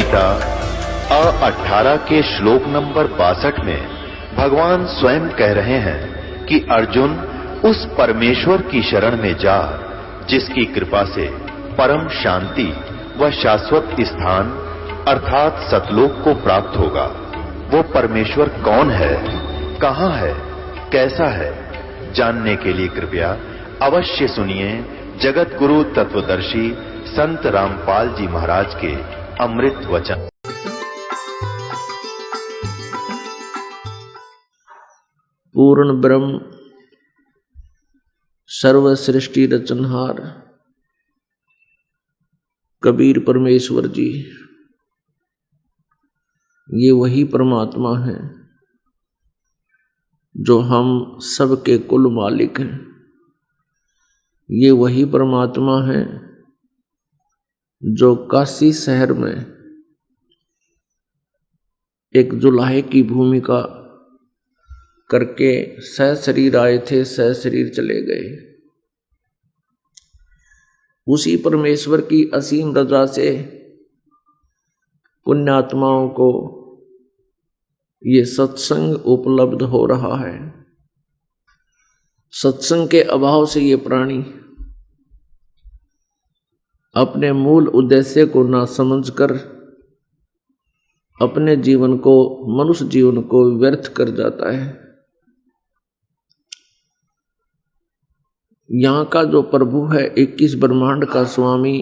गीता 18 के श्लोक नंबर 62 में भगवान स्वयं कह रहे हैं कि अर्जुन उस परमेश्वर की शरण में जा जिसकी कृपा से परम शांति व शाश्वत स्थान अर्थात सतलोक को प्राप्त होगा। वो परमेश्वर कौन है, कहां है, कैसा है, जानने के लिए कृपया अवश्य सुनिए जगत गुरु तत्वदर्शी संत रामपाल जी महाराज के अमृत वचन। पूर्ण ब्रह्म सर्व सृष्टि रचनहार कबीर परमेश्वर जी, ये वही परमात्मा है जो हम सबके कुल मालिक हैं। ये वही परमात्मा है जो काशी शहर में एक जुलाहे की भूमिका करके सशरीर आए थे, सशरीर चले गए। उसी परमेश्वर की असीम रजा से पुण्यात्माओं को ये सत्संग उपलब्ध हो रहा है। सत्संग के अभाव से ये प्राणी अपने मूल उद्देश्य को ना समझकर अपने जीवन को, मनुष्य जीवन को व्यर्थ कर जाता है। यहाँ का जो प्रभु है, 21 ब्रह्मांड का स्वामी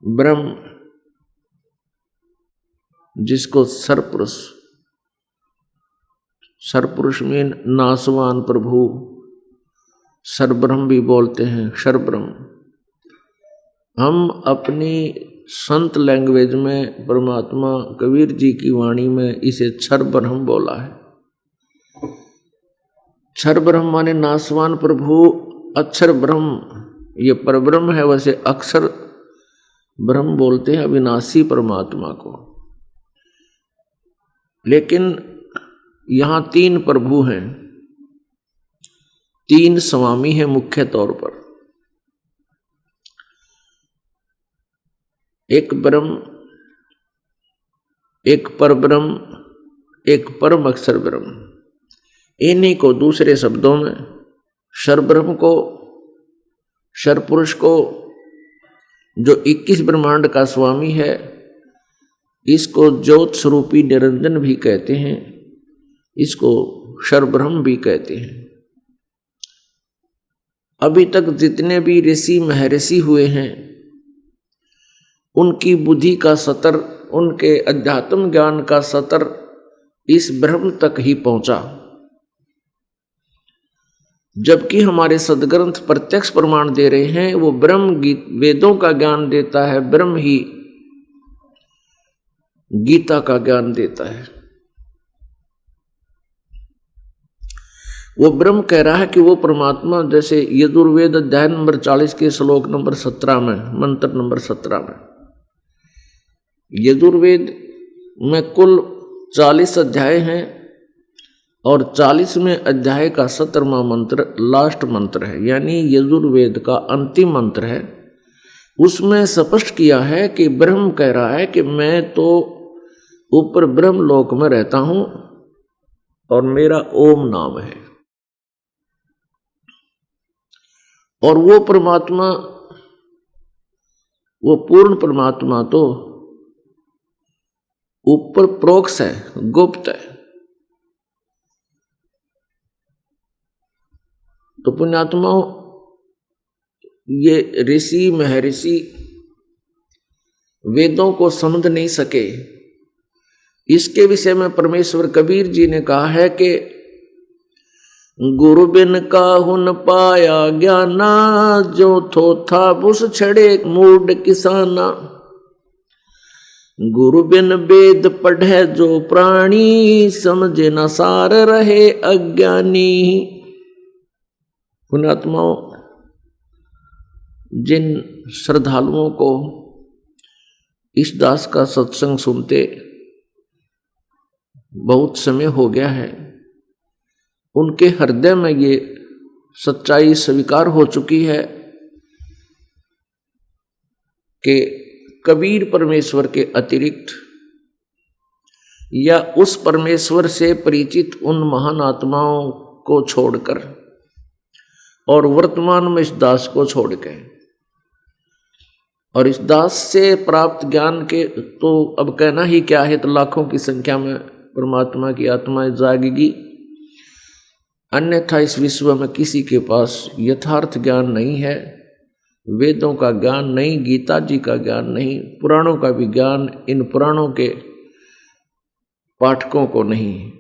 ब्रह्म, जिसको सरपुरुष में नासवान प्रभु सरब्रह्म भी बोलते हैं, सरब्रह्म। हम अपनी संत लैंग्वेज में परमात्मा कबीर जी की वाणी में इसे सरब्रह्म बोला है। सरब्रह्म माने नासवान प्रभु, अक्षर ब्रह्म, ये परब्रह्म है। वैसे अक्षर ब्रह्म बोलते हैं अविनाशी परमात्मा को। लेकिन यहां 3 प्रभु हैं, 3 स्वामी हैं मुख्य तौर पर। एक ब्रह्म, एक परब्रह्म, एक परम अक्षर ब्रह्म। इन्हीं को दूसरे शब्दों में सरब्रह्म को, सरपुरुष को, जो 21 ब्रह्मांड का स्वामी है, इसको ज्योत स्वरूपी निरंजन भी कहते हैं, इसको सरब्रह्म भी कहते हैं। अभी तक जितने भी ऋषि महर्षि हुए हैं, उनकी बुद्धि का सतर, उनके अध्यात्म ज्ञान का सतर इस ब्रह्म तक ही पहुंचा। जबकि हमारे सदग्रंथ प्रत्यक्ष प्रमाण दे रहे हैं, वो ब्रह्म वेदों का ज्ञान देता है, ब्रह्म ही गीता का ज्ञान देता है। वो ब्रह्म कह रहा है कि वो परमात्मा, जैसे यजुर्वेद अध्याय नंबर 40 के श्लोक नंबर 17 में, मंत्र नंबर 17 में, यजुर्वेद में कुल 40 अध्याय हैं और 40वें अध्याय का 17वां मंत्र लास्ट मंत्र है, यानी यजुर्वेद का अंतिम मंत्र है। उसमें स्पष्ट किया है कि ब्रह्म कह रहा है कि मैं तो ऊपर ब्रह्म लोक में रहता हूं और मेरा ओम नाम है। और वो परमात्मा, वो पूर्ण परमात्मा तो ऊपर प्रोक्ष है, गुप्त है। तो पुण्यात्माओं, ये ऋषि महर्षि वेदों को समझ नहीं सके। इसके विषय में परमेश्वर कबीर जी ने कहा है कि गुरु बिन काहू न पाया ज्ञाना, जो थोथा बुस छड़े मूड किसाना। गुरु बिन वेद पढ़े जो प्राणी, समझे न सार रहे अज्ञानी। पुण्यात्माओं, जिन श्रद्धालुओं को इस दास का सत्संग सुनते बहुत समय हो गया है, उनके हृदय में ये सच्चाई स्वीकार हो चुकी है कि कबीर परमेश्वर के अतिरिक्त या उस परमेश्वर से परिचित उन महान आत्माओं को छोड़कर और वर्तमान में इस दास को छोड़ के, और इस दास से प्राप्त ज्ञान के तो अब कहना ही क्या है, तो लाखों की संख्या में परमात्मा की आत्माएं जागेगी। अन्यथा इस विश्व में किसी के पास यथार्थ ज्ञान नहीं है, वेदों का ज्ञान नहीं, गीता जी का ज्ञान नहीं, पुराणों का भी ज्ञान इन पुराणों के पाठकों को नहीं,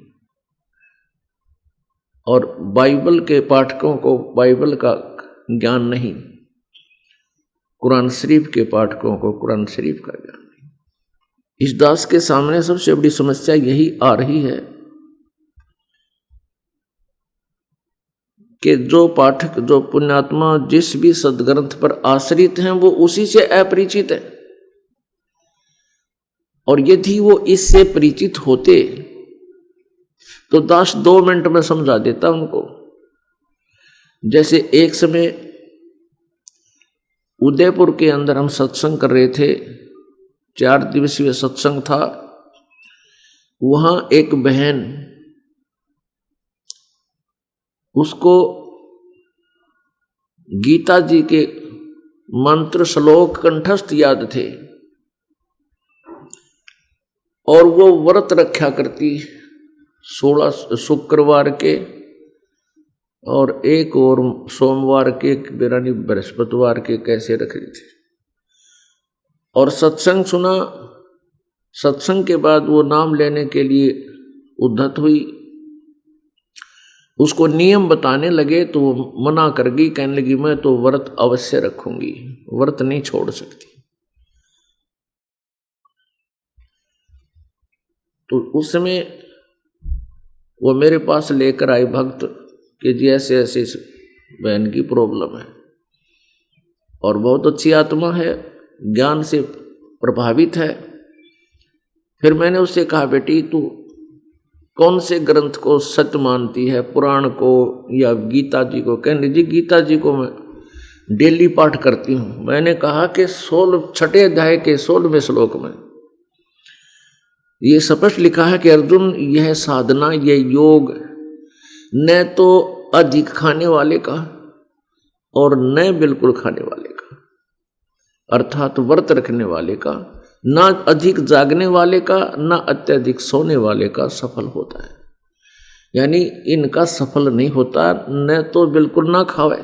और बाइबल के पाठकों को बाइबल का ज्ञान नहीं, कुरान शरीफ के पाठकों को कुरान शरीफ का ज्ञान नहीं। इस दास के सामने सबसे बड़ी समस्या यही आ रही है कि जो पाठक, जो पुण्यात्मा जिस भी सदग्रंथ पर आश्रित हैं वो उसी से अपरिचित है, और यदि वो इससे परिचित होते तो दास 2 मिनट में समझा देता उनको। जैसे एक समय उदयपुर के अंदर हम सत्संग कर रहे थे, 4 दिवसीय सत्संग था। वहां एक बहन, उसको गीता जी के मंत्र श्लोक कंठस्थ याद थे और वो व्रत रखा करती 16 शुक्रवार के और एक और सोमवार के, बेरानी बृहस्पतिवार के कैसे रख रही थी। और सत्संग सुना, सत्संग के बाद वो नाम लेने के लिए उद्धत हुई। उसको नियम बताने लगे तो वो मना कर गई, कहने लगी मैं तो व्रत अवश्य रखूंगी, व्रत नहीं छोड़ सकती। तो उस समय वो मेरे पास लेकर आई भक्त कि जी ऐसे ऐसे इस बहन की प्रॉब्लम है, और बहुत अच्छी आत्मा है, ज्ञान से प्रभावित है। फिर मैंने उससे कहा बेटी तू कौन से ग्रंथ को सत्य मानती है, पुराण को या गीता जी को? कहने जी गीता जी को मैं डेली पाठ करती हूँ। मैंने कहा कि 6 अध्याय के 16वें श्लोक में ये स्पष्ट लिखा है कि अर्जुन यह साधना, यह योग न तो अधिक खाने वाले का और न बिल्कुल खाने वाले का, अर्थात व्रत रखने वाले का, ना अधिक जागने वाले का, ना अत्यधिक सोने वाले का सफल होता है। यानी इनका सफल नहीं होता, न तो बिल्कुल ना खावे।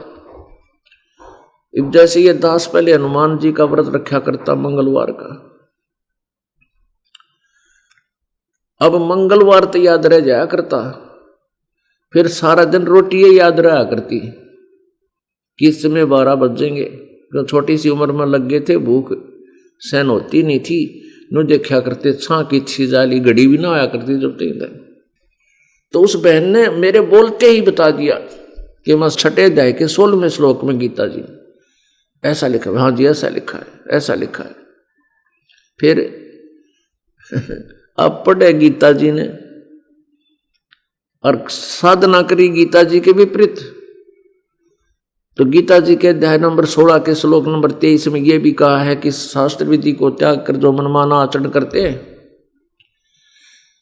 जैसे ये दास पहले हनुमान जी का व्रत रखा करता मंगलवार का, अब मंगलवार तो याद रह जाया करता, फिर सारा दिन रोटी ये याद रहा करती कि इस समय 12 बज जाएंगे। जो छोटी सी उम्र में लग गए थे, भूख सहन होती नहीं थी, नो देखा करते छा की छिजाली घड़ी भी ना आया करती जब तक। तो उस बहन ने मेरे बोलते ही बता दिया कि मैं 6 अध्याय के 16वें श्लोक में गीता जी ऐसा लिखा है। हाँ जी ऐसा लिखा है, ऐसा लिखा है। फिर अब पढ़े गीता जी ने और साधना करी गीता जी के विपरीत। तो गीता जी के अध्याय नंबर 16 के श्लोक नंबर 23 में यह भी कहा है कि शास्त्र विधि को त्याग कर जो मनमाना आचरण करते हैं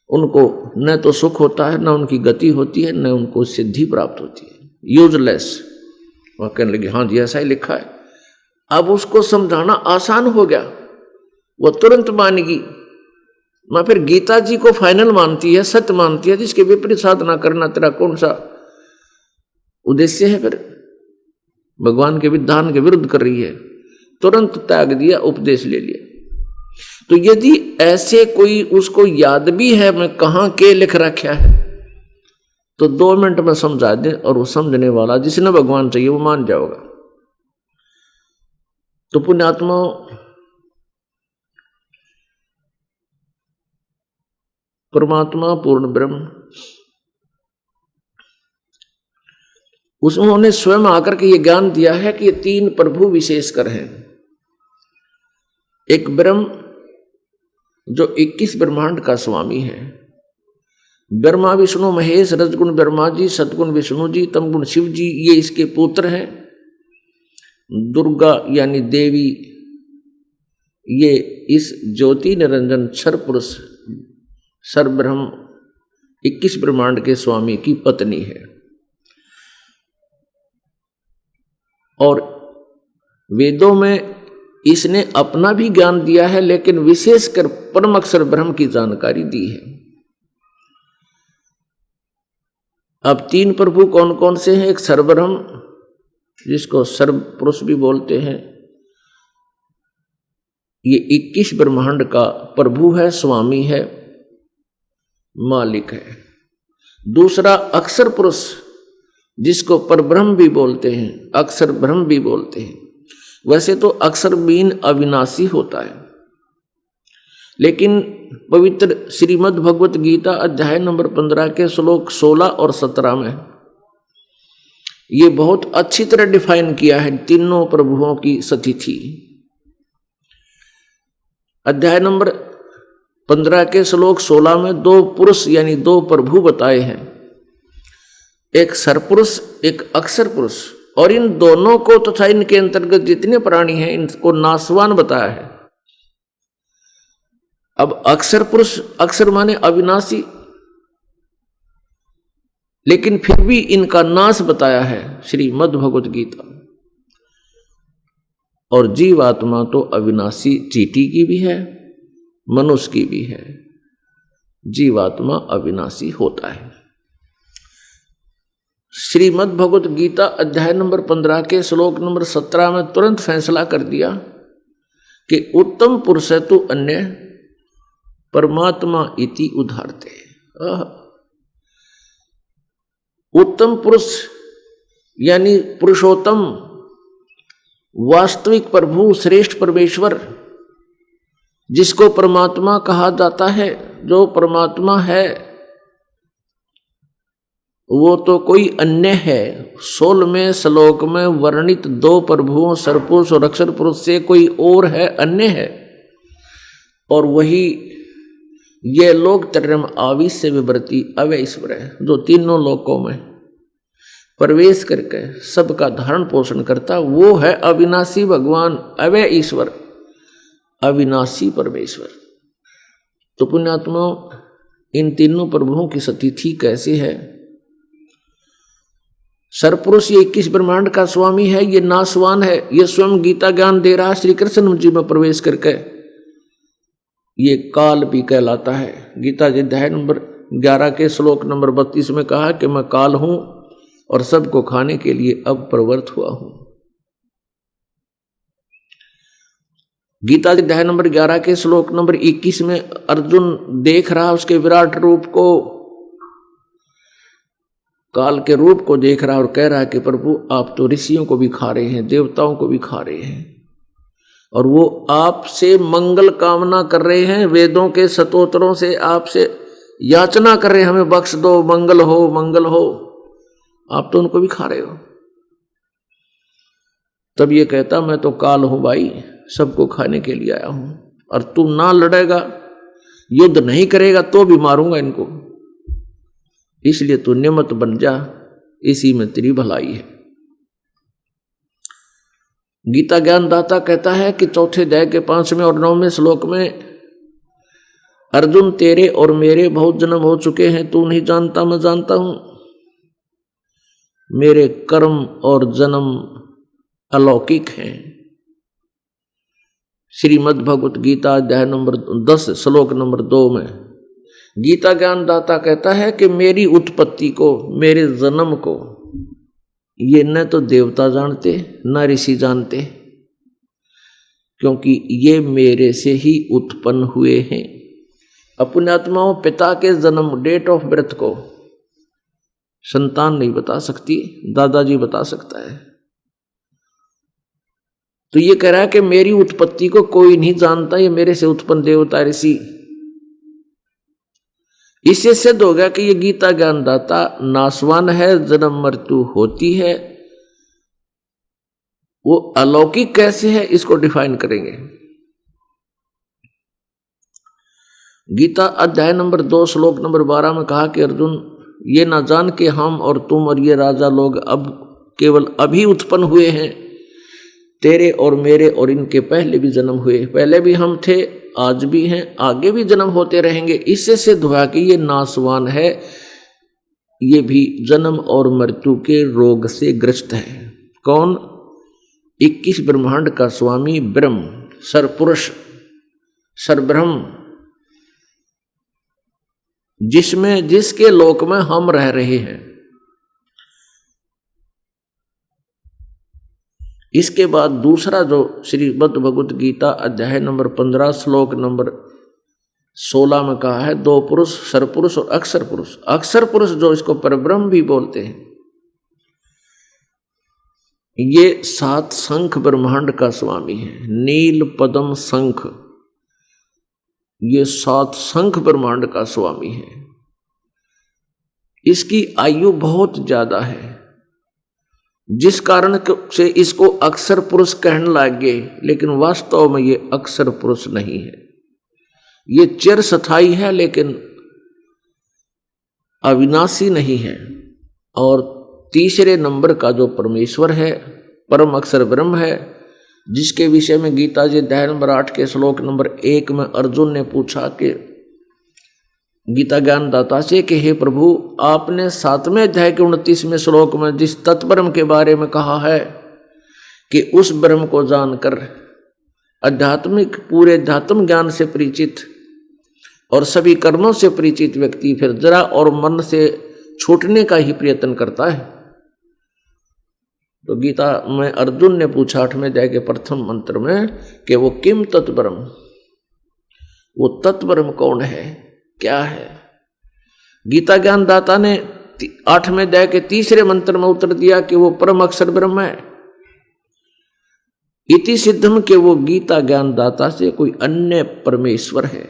उनको न तो सुख होता है, न उनकी गति होती है, न उनको सिद्धि प्राप्त होती है, यूजलेस। वह कहने लगे हाँ जी ऐसा ही लिखा है। अब उसको समझाना आसान हो गया, वो तुरंत मान गई। मैं फिर गीता जी को फाइनल मानती है, सत्य मानती है, जिसके विपरीत साधना करना तेरा कौन सा उद्देश्य है? फिर भगवान के विधान के विरुद्ध कर रही है, तुरंत त्याग दिया, उपदेश ले लिया। तो यदि ऐसे कोई उसको याद भी है मैं कहां के लिख रखा है तो 2 मिनट में समझा दे, और वो समझने वाला जिसने भगवान चाहिए वो मान जाओगा। तो पुण्यात्मा परमात्मा पूर्ण ब्रह्म, उन्होंने स्वयं आकर के ये ज्ञान दिया है कि ये 3 प्रभु विशेषकर हैं। एक ब्रह्म जो 21 ब्रह्मांड का स्वामी है, ब्रह्मा विष्णु महेश, रजगुण ब्रह्मा जी, सतगुण विष्णु जी, तमगुण शिव जी, ये इसके पुत्र हैं। दुर्गा यानी देवी ये इस ज्योति निरंजन क्षर पुरुष सर्वब्रह्म 21 ब्रह्मांड के स्वामी की पत्नी है। और वेदों में इसने अपना भी ज्ञान दिया है, लेकिन विशेषकर परम अक्षर ब्रह्म की जानकारी दी है। अब 3 प्रभु कौन कौन से हैं? एक सर्वब्रह्म, जिसको सर्व पुरुष भी बोलते हैं, ये 21 ब्रह्मांड का प्रभु है, स्वामी है, मालिक है। दूसरा अक्षर पुरुष, जिसको परब्रह्म भी बोलते हैं, अक्षर ब्रह्म भी बोलते हैं। वैसे तो अक्षर बीन अविनाशी होता है, लेकिन पवित्र श्रीमद् भगवत गीता अध्याय नंबर 15 के श्लोक 16 और 17 में ये बहुत अच्छी तरह डिफाइन किया है तीनों प्रभुओं की सतिथि। अध्याय नंबर 15 के श्लोक 16 में 2 पुरुष यानी 2 प्रभु बताए हैं, एक सरपुरुष, एक अक्षर पुरुष, और इन दोनों को तथा इनके अंतर्गत जितने प्राणी हैं इनको नासवान बताया है। अब अक्षर पुरुष, अक्षर माने अविनाशी, लेकिन फिर भी इनका नाश बताया है श्रीमद् भगवत गीता। और जीवात्मा तो अविनाशी चींटी की भी है, मनुष्य की भी है। जीवात्मा अविनाशी होता है। श्रीमद् भगवत गीता अध्याय नंबर 15 के श्लोक नंबर 17 में तुरंत फैसला कर दिया कि उत्तम पुरुष है तो अन्य परमात्मा इति उदाहरते। उत्तम पुरुष यानी पुरुषोत्तम, वास्तविक प्रभु, श्रेष्ठ परमेश्वर, जिसको परमात्मा कहा जाता है, जो परमात्मा है वो तो कोई अन्य है। 16वें श्लोक में वर्णित 2 प्रभुओं सरपुरुष और अक्षर पुरुष से कोई और है, अन्य है। और वही ये लोक त्रयम् आविश्य विवर्ति अव्यय ईश्वर है, जो तीनों लोकों में प्रवेश करके सबका धारण पोषण करता, वो है अविनाशी भगवान, अव्यय ईश्वर, अविनाशी परमेश्वर। तो पुण्यात्मा, इन तीनों प्रभुओं की सतिथि कैसे है? सरपुरुष ये 21 ब्रह्मांड का स्वामी है, ये नासवान है, ये स्वयं गीता ज्ञान दे रहा है श्री कृष्ण जी में प्रवेश करके। ये काल भी कहलाता है। गीता जी अध्याय नंबर 11 के श्लोक नंबर 32 में कहा कि मैं काल हूं और सबको खाने के लिए अब प्रवृत्त हुआ हूं। गीता अध्याय नंबर 11 के श्लोक नंबर 21 में अर्जुन देख रहा उसके विराट रूप को, काल के रूप को देख रहा और कह रहा है कि प्रभु आप तो ऋषियों को भी खा रहे हैं, देवताओं को भी खा रहे हैं, और वो आपसे मंगल कामना कर रहे हैं, वेदों के स्तोत्रों से आपसे याचना कर रहे हैं, हमें बख्श दो, मंगल हो, मंगल हो। आप तो उनको भी खा रहे हो। तब ये कहता मैं तो काल हूं भाई, सबको खाने के लिए आया हूं, और तू ना लड़ेगा, युद्ध नहीं करेगा तो भी मारूंगा इनको, इसलिए तू नियमत बन जा, इसी में तेरी भलाई है। गीता ज्ञान दाता कहता है कि 4 अध्याय के 5वें और 9वें श्लोक में अर्जुन तेरे और मेरे बहुत जन्म हो चुके हैं, तू नहीं जानता मैं जानता हूं। मेरे कर्म और जन्म अलौकिक हैं। श्रीमद् भगवत गीता अध्याय नंबर 10 श्लोक नंबर 2 में गीता ज्ञान दाता कहता है कि मेरी उत्पत्ति को, मेरे जन्म को ये न तो देवता जानते न ऋषि जानते, क्योंकि ये मेरे से ही उत्पन्न हुए हैं। अपने आत्माओं पिता के जन्म, डेट ऑफ बर्थ को संतान नहीं बता सकती, दादाजी बता सकता है। तो ये कह रहा है कि मेरी उत्पत्ति को कोई नहीं जानता, ये मेरे से उत्पन्न देवता ऋषि। इससे सिद्ध हो गया कि ये गीता ज्ञानदाता नासवान है, जन्म मृत्यु होती है। वो अलौकिक कैसे है इसको डिफाइन करेंगे। गीता अध्याय नंबर 2 श्लोक नंबर 12 में कहा कि अर्जुन ये ना जान कि हम और तुम और ये राजा लोग अब केवल अभी उत्पन्न हुए हैं, तेरे और मेरे और इनके पहले भी जन्म हुए, पहले भी हम थे, आज भी हैं, आगे भी जन्म होते रहेंगे। इससे सिद्ध हुआ कि ये नासवान है, ये भी जन्म और मृत्यु के रोग से ग्रस्त है। कौन? 21 ब्रह्मांड का स्वामी ब्रह्म, सरपुरुष, सरब्रह्म, जिसमें जिसके लोक में हम रह रहे हैं। इसके बाद दूसरा जो श्रीमद् भगवत गीता अध्याय नंबर 15 श्लोक नंबर 16 में कहा है, दो पुरुष, सरपुरुष और अक्षर पुरुष। अक्षर पुरुष जो इसको परब्रह्म भी बोलते हैं, ये 7 शंख ब्रह्मांड का स्वामी है। नील पद्म शंख, ये 7 शंख ब्रह्मांड का स्वामी है। इसकी आयु बहुत ज्यादा है, जिस कारण से इसको अक्षर पुरुष कहने लगे, लेकिन वास्तव में ये अक्षर पुरुष नहीं है। ये चिरस्थायी है लेकिन अविनाशी नहीं है। और तीसरे नंबर का जो परमेश्वर है, परम अक्षर ब्रह्म है, जिसके विषय में गीता जी अध्याय नंबर 8 के श्लोक नंबर 1 में अर्जुन ने पूछा कि गीता ज्ञान दाता से कि हे प्रभु, आपने 7वें अध्याय के 29वें श्लोक में जिस तत्ब्रह्म के बारे में कहा है कि उस ब्रह्म को जानकर आध्यात्मिक पूरे अध्यात्म ज्ञान से परिचित और सभी कर्मों से परिचित व्यक्ति फिर जरा और मन से छूटने का ही प्रयत्न करता है। तो गीता में अर्जुन ने पूछा 8वें अध्याय के प्रथम मंत्र में कि वो किम तत्ब्रह्म, वो तत्ब्रह्म कौन है, क्या है? गीता ज्ञान दाता ने 8वें अध्याय के तीसरे मंत्र में उत्तर दिया कि वो परम अक्षर ब्रह्म है। इति सिद्धम के वो गीता ज्ञान दाता से कोई अन्य परमेश्वर है।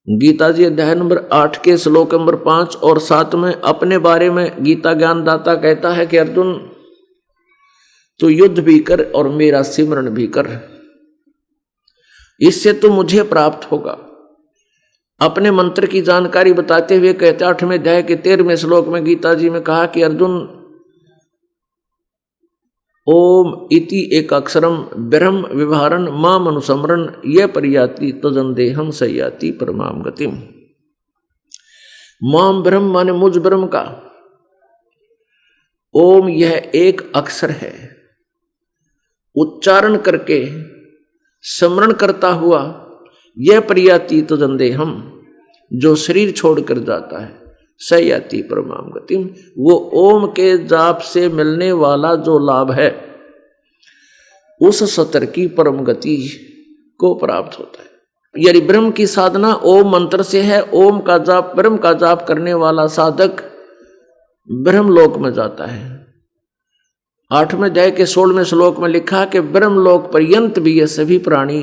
गीता जी अध्याय नंबर 8 के श्लोक नंबर 5 और 7 में अपने बारे में गीता ज्ञान दाता कहता है कि अर्जुन, तू युद्ध भी कर और मेरा सिमरण भी कर, इससे तो मुझे प्राप्त होगा। अपने मंत्र की जानकारी बताते हुए कहते 8वें अध्याय के 13वें श्लोक में गीता जी में कहा कि अर्जुन, ओम इति एक अक्षरम ब्रह्म विभारण माम अनुसमरण ये परियाति तजंदेहम सयाति परमाम गतिम। माम ब्रह्म माने मुझ ब्रह्म का, ओम यह एक अक्षर है, उच्चारण करके स्मरण करता हुआ यह परियाति तजंदेहम, जो शरीर छोड़कर जाता है, सयाति परमाम गतिम, वो ओम के जाप से मिलने वाला जो लाभ है उस सतर की परम गति को प्राप्त होता है। यदि ब्रह्म की साधना ओम मंत्र से है, ओम का जाप, ब्रह्म का जाप करने वाला साधक ब्रह्मलोक में जाता है। 8वें अध्याय के 16वें श्लोक में लिखा कि ब्रह्मलोक पर्यंत भी ये सभी प्राणी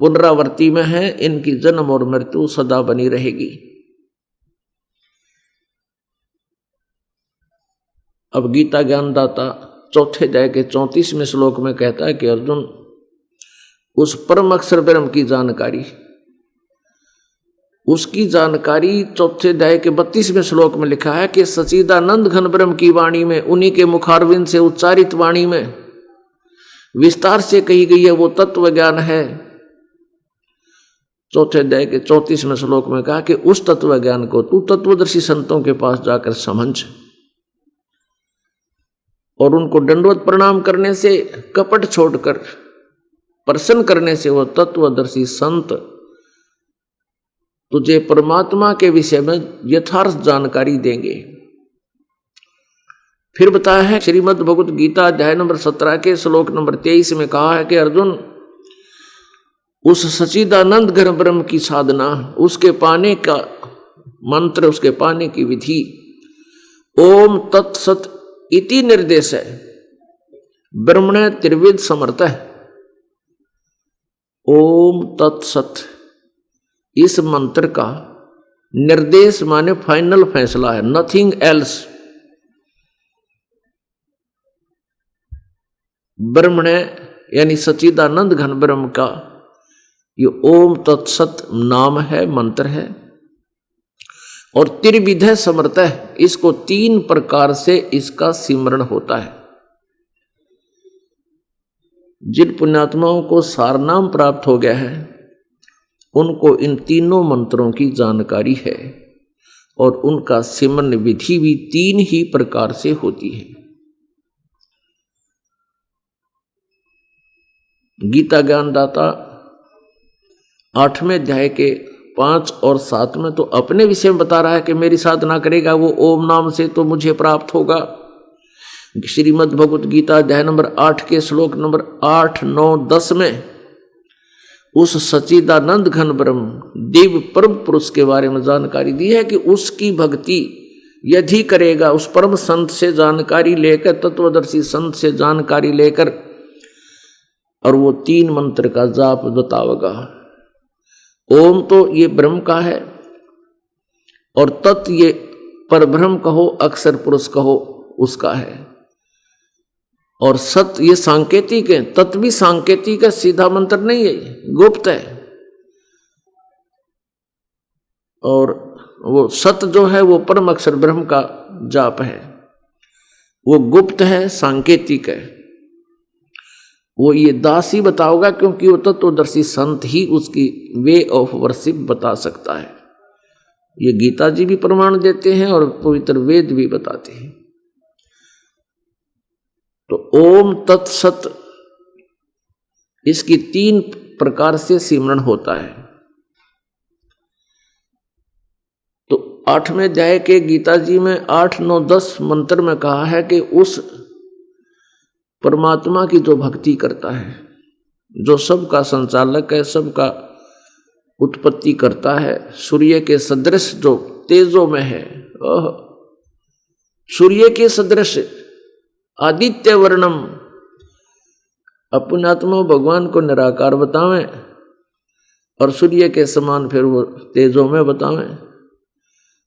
पुनरावृत्ति में है, इनकी जन्म और मृत्यु सदा बनी रहेगी। अब गीता ज्ञान दाता 4थे अध्याय के 34वें श्लोक में कहता है कि अर्जुन, उस परम अक्षर ब्रह्म की जानकारी, उसकी जानकारी 4थे अध्याय के 32वें श्लोक में लिखा है कि सच्चिदानंद घन ब्रह्म की वाणी में, उन्हीं के मुखारविंद से उच्चारित वाणी में विस्तार से कही गई है वो तत्व ज्ञान है। 4थे अध्याय के 34वें श्लोक में कहा कि उस तत्व ज्ञान को तू तत्वदर्शी संतों के पास जाकर समझ, और उनको दंडवत प्रणाम करने से, कपट छोड़कर प्रसन्न करने से वो तत्वदर्शी संत तुझे परमात्मा के विषय में यथार्थ जानकारी देंगे। फिर बताया है श्रीमद् भगवत गीता अध्याय नंबर 17 के श्लोक नंबर 23 में कहा है कि अर्जुन, उस सच्चिदानंद घन ब्रह्म की साधना, उसके पाने का मंत्र, उसके पाने की विधि ओम तत्सत इति निर्देश है। ब्रह्मण त्रिविध समर्थ है। ओम तत्सत इस मंत्र का निर्देश माने फाइनल फैसला है, नथिंग एल्स। ब्रह्मण यानी सच्चिदानंद घन ब्रह्म का ये ओम तत्सत नाम है, मंत्र है। और त्रिविधः समर्थः, इसको 3 प्रकार से इसका सिमरण होता है। जिन पुण्यात्माओं को सारनाम प्राप्त हो गया है उनको इन तीनों मंत्रों की जानकारी है और उनका सिमरण विधि भी 3 ही प्रकार से होती है। गीता ज्ञानदाता 8वें अध्याय के 5 और 7 में तो अपने विषय में बता रहा है कि मेरी साधना करेगा वो ओम नाम से तो मुझे प्राप्त होगा। श्रीमद् भगवत गीता अध्याय नंबर 8 के श्लोक नंबर 8, 9, 10 में उस सच्चिदानंद घन ब्रह्म दिव्य परम पुरुष के बारे में जानकारी दी है कि उसकी भक्ति यदि करेगा, उस परम संत से जानकारी लेकर, तत्वदर्शी संत से जानकारी लेकर, और वो 3 मंत्र का जाप बतावेगा। ओम तो ये ब्रह्म का है और तत् ये परब्रह्म कहो, अक्षर पुरुष कहो, उसका है। और सत ये सांकेतिक है, तत् भी सांकेतिक है, सीधा मंत्र नहीं है, गुप्त है। और वो सत जो है वो परम अक्षर ब्रह्म का जाप है, वो गुप्त है, सांकेतिक है। वो ये दास ही बताओगा क्योंकि वो तत्वदर्शी संत ही उसकी वे ऑफ वर्शिप बता सकता है। ये गीता जी भी प्रमाण देते हैं और पवित्र वेद भी बताते हैं। तो ओम तत्सत इसकी 3 प्रकार से सिमरण होता है। तो 8वें अध्याय के गीता जी में 8, 9, 10 मंत्र में कहा है कि उस परमात्मा की जो भक्ति करता है, जो सबका संचालक है, सबका उत्पत्ति करता है, सूर्य के सदृश जो तेजों में है, सूर्य के सदृश आदित्य वर्णम, अपने आत्मा भगवान को निराकार बतावें और सूर्य के समान फिर वो तेजों में बतावें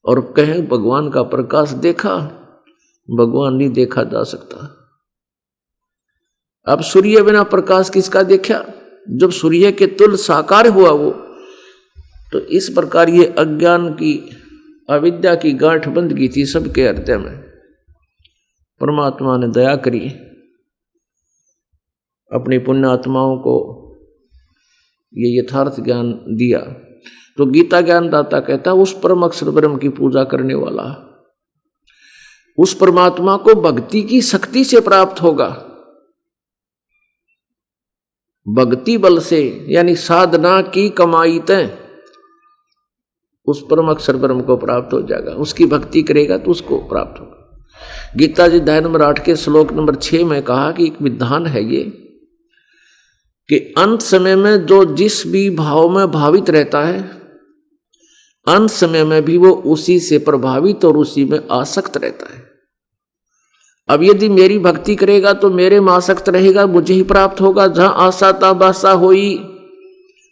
और कहें भगवान का प्रकाश देखा। भगवान नहीं देखा जा सकता। अब सूर्य बिना प्रकाश किसका देखा? जब सूर्य के तुल्य साकार हुआ वो, तो इस प्रकार ये अज्ञान की, अविद्या की गांठ बंद की थी सबके हृदय में। परमात्मा ने दया करी, अपनी पुण्यात्माओं को ये यथार्थ ज्ञान दिया। तो गीता ज्ञानदाता कहता उस परम अक्षर ब्रह्म की पूजा करने वाला उस परमात्मा को भक्ति की शक्ति से प्राप्त होगा। भक्ति बल से यानी साधना की कमाई तय उस परम अक्षर ब्रह्म को प्राप्त हो जाएगा। उसकी भक्ति करेगा तो उसको प्राप्त होगा। गीता जी अध्याय नंबर 8 के श्लोक नंबर 6 में कहा कि एक विधान है ये कि अंत समय में जो जिस भी भाव में भावित रहता है, अंत समय में भी वो उसी से प्रभावित और उसी में आसक्त रहता है। अब यदि मेरी भक्ति करेगा तो मेरे में आसक्त रहेगा, मुझे ही प्राप्त होगा। जहां आशा ता बासा होई,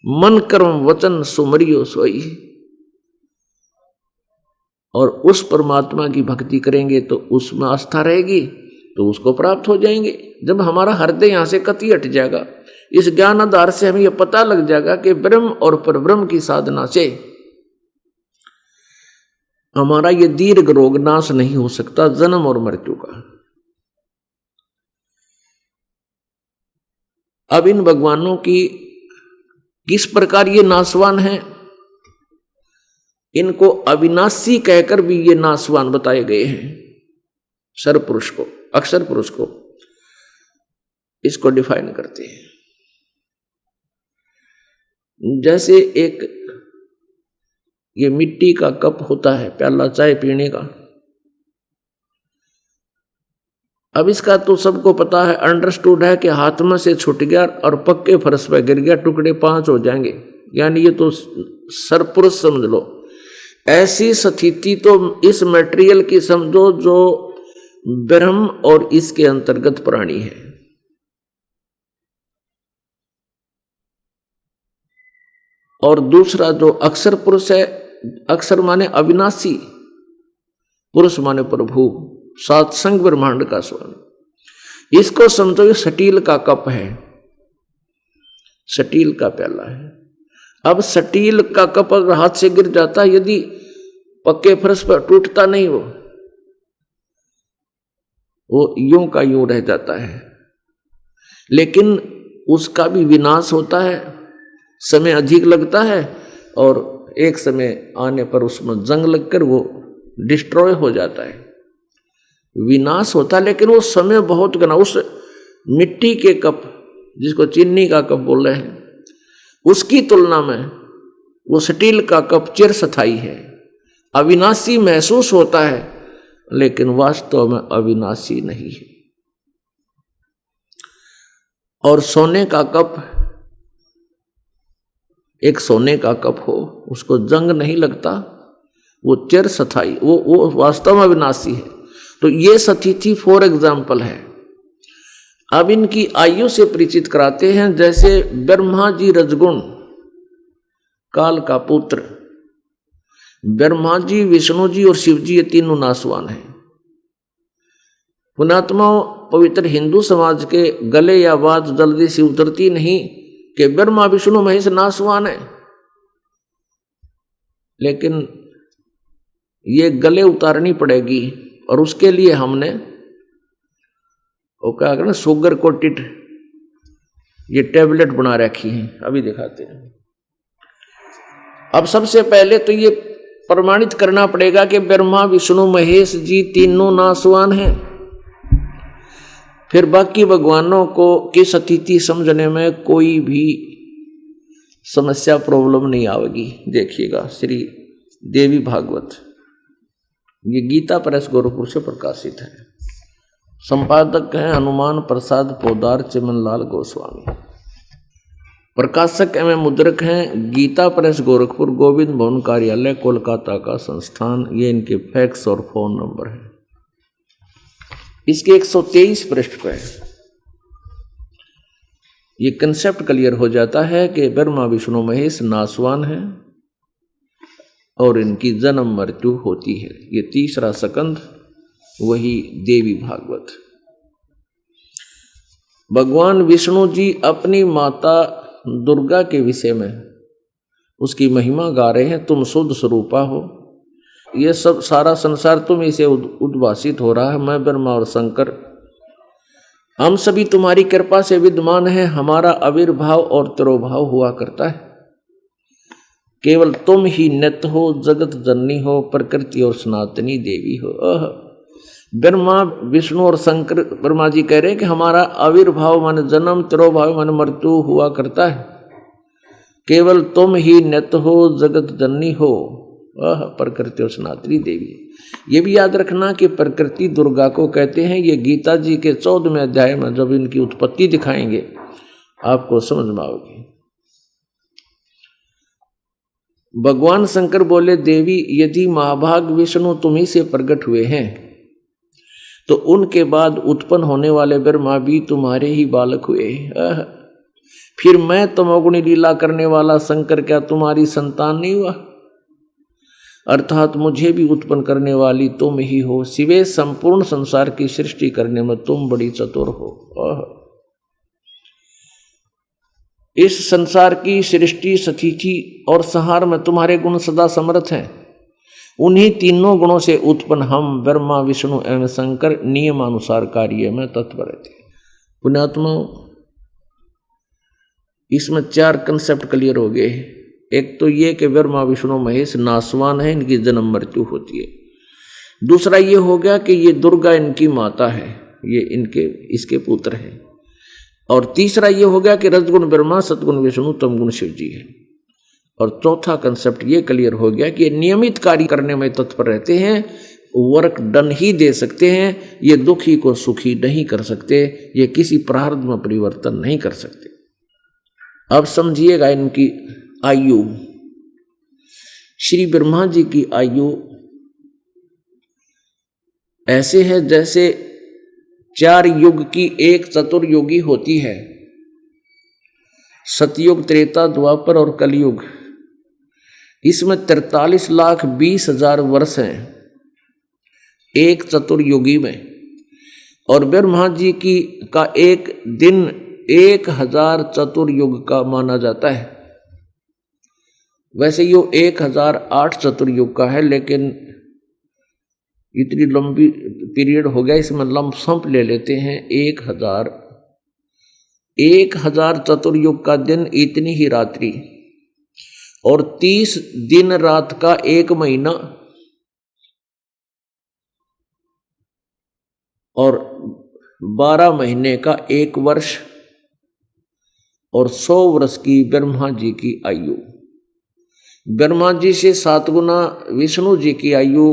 मन कर्म वचन सुमरियो सोई। और उस परमात्मा की भक्ति करेंगे तो उसमें आस्था रहेगी तो उसको प्राप्त हो जाएंगे। जब हमारा हृदय यहां से कति हट जाएगा, इस ज्ञान आधार से हमें यह पता लग जाएगा कि ब्रह्म और परब्रह्म की साधना से हमारा ये दीर्घ रोग नाश नहीं हो सकता, जन्म और मृत्यु का। अब इन भगवानों की किस प्रकार ये नाशवान है, इनको अविनाशी कहकर भी ये नाशवान बताए गए हैं। सर्वपुरुष को, अक्षर पुरुष को इसको डिफाइन करते हैं। जैसे एक ये मिट्टी का कप होता है, प्याला चाय पीने का। अब इसका तो सबको पता है, अंडरस्टूड है कि हाथ में से छूट गया और पक्के फर्श पर गिर गया, टुकड़े 5 हो जाएंगे, यानी ये तो सर्वपुरुष समझ लो। ऐसी स्थिति तो इस मटेरियल की समझो जो ब्रह्म और इसके अंतर्गत प्राणी है। और दूसरा जो अक्षर पुरुष है, अक्षर माने अविनाशी, पुरुष माने प्रभु, सात्संग ब्रह्मांड का स्वामी। इसको समझो ये स्टील का कप है, स्टील का प्याला है। अब स्टील का कप अगर हाथ से गिर जाता है, यदि पक्के फर्श पर टूटता नहीं, वो यूं का यूं रह जाता है। लेकिन उसका भी विनाश होता है, समय अधिक लगता है और एक समय आने पर उसमें जंग लगकर वो डिस्ट्रॉय हो जाता है, विनाश होता है। लेकिन वो समय बहुत घना, उस मिट्टी के कप जिसको चीनी का कप बोल रहे हैं, उसकी तुलना में वो स्टील का कप चिरस्थायी है, अविनाशी महसूस होता है, लेकिन वास्तव में अविनाशी नहीं है। और सोने का कप, एक सोने का कप हो, उसको जंग नहीं लगता, वो चिरस्थायी, वो वास्तव में अविनाशी है। तो ये सतिथि फॉर एग्जाम्पल है। अब इनकी आयु से परिचित कराते हैं। जैसे ब्रह्मा जी रजगुण काल का पुत्र, ब्रह्मा जी, विष्णु जी और शिव जी, ये तीनों नासवान हैं। पुण्यात्मा, पवित्र हिंदू समाज के गले या बात जल्दी से उतरती नहीं कि ब्रह्मा विष्णु महेश नासवान है, लेकिन ये गले उतारनी पड़ेगी। और उसके लिए हमने वो क्या करना, शुगर कोटेड ये टैबलेट बना रखी है, अभी दिखाते हैं। अब सबसे पहले तो ये प्रमाणित करना पड़ेगा कि ब्रह्मा विष्णु महेश जी तीनों नासवान हैं। फिर बाकी भगवानों को की स्थिति समझने में कोई भी समस्या, प्रॉब्लम नहीं आएगी। देखिएगा श्री देवी भागवत, ये गीता प्रेस गोरखपुर से प्रकाशित है। संपादक हैं हनुमान प्रसाद पोदार चिमनलाल गोस्वामी। प्रकाशक एवं मुद्रक हैं गीता प्रेस गोरखपुर, गोविंद भवन कार्यालय, कोलकाता का संस्थान। ये इनके फैक्स और फोन नंबर है। इसके 123 पृष्ठ पर ये कंसेप्ट क्लियर हो जाता है कि ब्रह्मा विष्णु महेश नासवान है और इनकी जन्म मृत्यु होती है। ये तीसरा स्कंध, वही देवी भागवत। भगवान विष्णु जी अपनी माता दुर्गा के विषय में उसकी महिमा गा रहे हैं। तुम शुद्ध स्वरूपा हो, ये सब सारा संसार तुम इसे उद्भासित हो रहा है। मैं ब्रह्मा और शंकर हम सभी तुम्हारी कृपा से विद्यमान हैं। हमारा आविर्भाव और तिरोभाव हुआ करता है। केवल तुम ही नित्य हो, जगत जननी हो, प्रकृति और सनातनी देवी हो। ब्रह्मा विष्णु और शंकर, ब्रह्मा जी कह रहे हैं कि हमारा आविर्भाव माने जन्म, तिरोभाव माने मृत्यु हुआ करता है। केवल तुम ही नित्य हो, जगत जननी हो, प्रकृति और सनातनी देवी। ये भी याद रखना कि प्रकृति दुर्गा को कहते हैं। ये गीता जी के 14वें अध्याय में जब इनकी उत्पत्ति दिखाएंगे आपको समझ में आओगी। भगवान शंकर बोले, देवी यदि महाभाग विष्णु तुम्ही से प्रकट हुए हैं तो उनके बाद उत्पन्न होने वाले ब्रह्मा भी तुम्हारे ही बालक हुए। फिर मैं तमोगुणी लीला करने वाला शंकर क्या तुम्हारी संतान नहीं हुआ? अर्थात मुझे भी उत्पन्न करने वाली तुम ही हो। सिवे संपूर्ण संसार की सृष्टि करने में तुम बड़ी चतुर हो। इस संसार की सृष्टि, स्थिति और संहार में तुम्हारे गुण सदा समर्थ हैं। उन्हीं तीनों गुणों से उत्पन्न हम ब्रह्मा विष्णु एवं शंकर नियमानुसार कार्य में तत्पर थे। पुण्यात्मा, इसमें 4 कंसेप्ट क्लियर हो गए। एक तो ये कि ब्रह्मा विष्णु महेश नासवान है, इनकी जन्म मृत्यु होती है। दूसरा ये हो गया कि ये दुर्गा इनकी माता है, ये इसके पुत्र है। और तीसरा ये हो गया कि रजगुण ब्रह्मा, सतगुण विष्णु, तमगुण शिव जी है। और चौथा कंसेप्ट ये क्लियर हो गया कि ये नियमित कार्य करने में तत्पर रहते हैं, वर्क डन ही दे सकते हैं। ये दुखी को सुखी नहीं कर सकते, ये किसी प्रारब्ध में परिवर्तन नहीं कर सकते। अब समझिएगा इनकी आयु। श्री ब्रह्मा जी की आयु ऐसे है जैसे 4 युग की एक चतुर्युगी होती है। सतयुग, त्रेता, द्वापर और कलयुग। इसमें 43,20,000 वर्ष हैं एक चतुर्युगी में। और ब्रह्मा जी की का एक दिन 1000 चतुर्युग का माना जाता है। वैसे ये 1008 चतुर्युग का है, लेकिन इतनी लंबी पीरियड हो गया, इसमें लमसम ले लेते हैं। 1000 चतुर्युग का दिन, इतनी ही रात्रि, और 30 दिन रात का 1 महीना, और 12 महीने का 1 वर्ष, और 100 वर्ष की ब्रह्मा जी की आयु। ब्रह्मा जी से 7 गुना विष्णु जी की आयु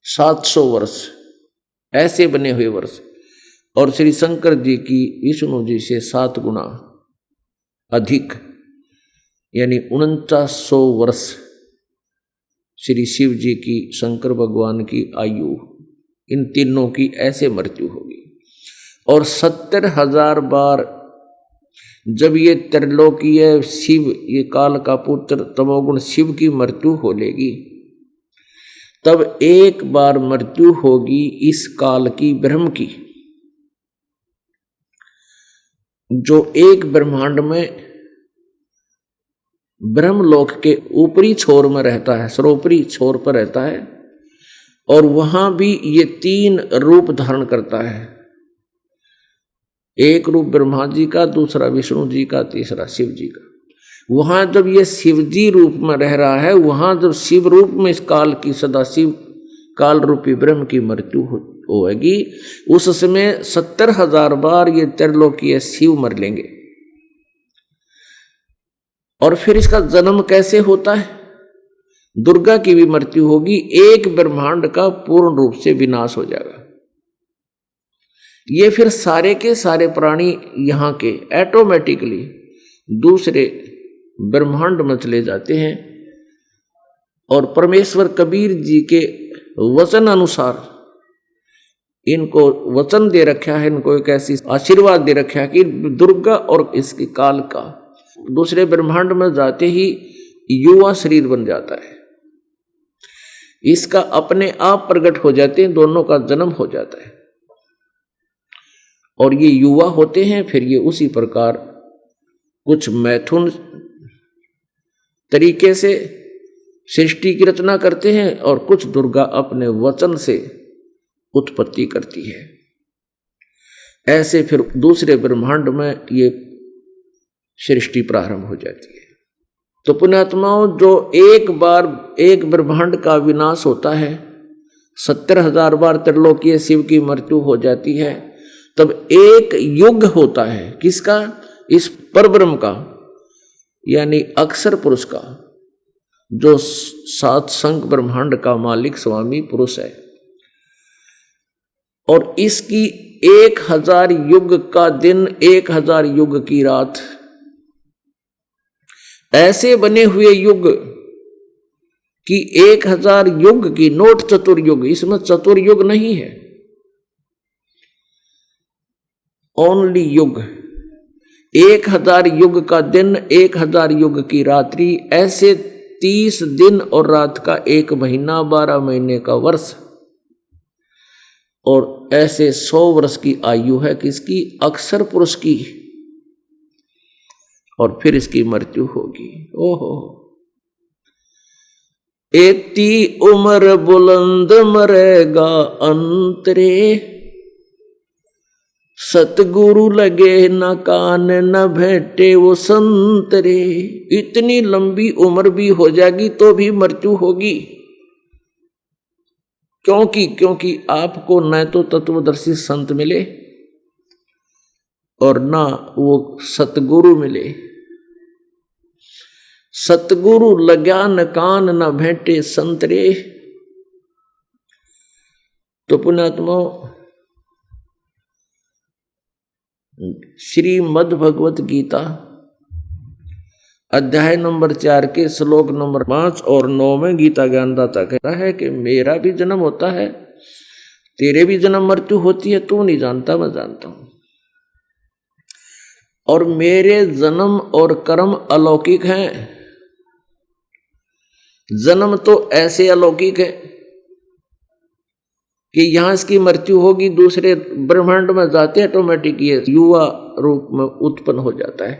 700 वर्ष, ऐसे बने हुए वर्ष, और श्री शंकर जी की विष्णु जी से 7 गुना अधिक, यानी 4900 वर्ष श्री शिव जी की, शंकर भगवान की आयु। इन तीनों की ऐसे मृत्यु होगी। और 70,000 बार जब ये त्रिलोकीय शिव, ये काल का पुत्र तमोगुण शिव की मृत्यु हो लेगी, तब एक बार मृत्यु होगी इस काल की ब्रह्म की, जो एक ब्रह्मांड में ब्रह्मलोक के ऊपरी छोर में रहता है, सर्वोपरी छोर पर रहता है, और वहां भी ये 3 रूप धारण करता है। एक रूप ब्रह्मा जी का, दूसरा विष्णु जी का, तीसरा शिव जी का। वहां जब ये शिव जी रूप में रह रहा है, वहां जब शिव रूप में इस काल की, सदाशिव काल रूपी ब्रह्म की मृत्यु होगी, उस समय 70,000 बार ये त्रिलोकीय शिव मर लेंगे। और फिर इसका जन्म कैसे होता है? दुर्गा की भी मृत्यु होगी, एक ब्रह्मांड का पूर्ण रूप से विनाश हो जाएगा। ये फिर सारे के सारे प्राणी यहाँ के ऑटोमेटिकली दूसरे ब्रह्मांड में चले जाते हैं। और परमेश्वर कबीर जी के वचन अनुसार इनको वचन दे रखा है, इनको एक ऐसी आशीर्वाद दे रखा है कि दुर्गा और इसके काल का दूसरे ब्रह्मांड में जाते ही युवा शरीर बन जाता है, इसका अपने आप प्रकट हो जाते हैं, दोनों का जन्म हो जाता है और ये युवा होते हैं। फिर ये उसी प्रकार कुछ मैथुन तरीके से सृष्टि की रचना करते हैं और कुछ दुर्गा अपने वचन से उत्पत्ति करती है। ऐसे फिर दूसरे ब्रह्मांड में ये सृष्टि प्रारंभ हो जाती है। तो पुण्यात्माओं, जो एक बार एक ब्रह्मांड का विनाश होता है, 70,000 बार त्रिलोकीय शिव की मृत्यु हो जाती है, तब एक युग होता है। किसका? इस परब्रह्म का, यानी अक्षर पुरुष का, जो सात संग ब्रह्मांड का मालिक स्वामी पुरुष है। और इसकी 1000 युग का दिन, 1000 युग की रात, ऐसे बने हुए युग कि 1000 युग की नोट चतुर्युग, इसमें चतुर्युग नहीं है, ओनली युग। 1000 युग का दिन, 1000 युग की रात्रि, ऐसे 30 दिन और रात का 1 महीना, 12 महीने का वर्ष, और ऐसे 100 वर्ष की आयु है किसकी? अक्षर पुरुष की। और फिर इसकी मृत्यु होगी। ओहो, एती उम्र बुलंद मरेगा अंतरे, सतगुरु लगे न कान न भेटे वो संतरे। इतनी लंबी उम्र भी हो जाएगी तो भी मृत्यु होगी। क्योंकि आपको न तो तत्वदर्शी संत मिले और ना वो सतगुरु मिले। सतगुरु लग्या न कान न भेंटे संतरे। तो पुण्यात्मा, श्रीमद् भगवत गीता अध्याय नंबर 4 के श्लोक नंबर 5 और 9 में गीता ज्ञानदाता कहता है कि मेरा भी जन्म होता है, तेरे भी जन्म मृत्यु होती है, तू नहीं जानता, मैं जानता हूं। और मेरे जन्म और कर्म अलौकिक हैं। जन्म तो ऐसे अलौकिक है कि यहां इसकी मृत्यु होगी, दूसरे ब्रह्मांड में जाते ऑटोमेटिक ये युवा रूप में उत्पन्न हो जाता है।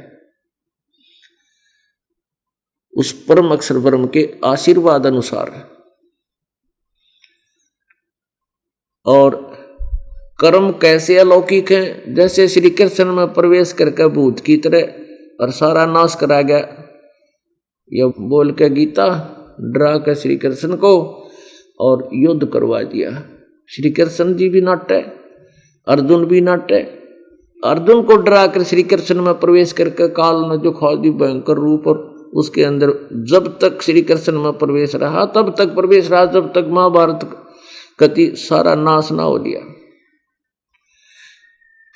उस परम अक्षर ब्रह्म के आशीर्वाद अनुसार। और कर्म कैसे अलौकिक हैं? जैसे श्री कृष्ण में प्रवेश करके भूत की तरह और सारा नाश करा गया, यह बोल के गीता डरा कर श्री कृष्ण को और युद्ध करवा दिया। श्री कृष्ण जी भी नाटे, अर्जुन भी नाटे। अर्जुन को डरा कर श्री कृष्ण में प्रवेश करके काल ने जो खा दी भयंकर रूप, और उसके अंदर जब तक श्री कृष्ण में प्रवेश रहा तब तक प्रवेश रहा, जब तक महाभारत कति सारा नाश ना हो लिया,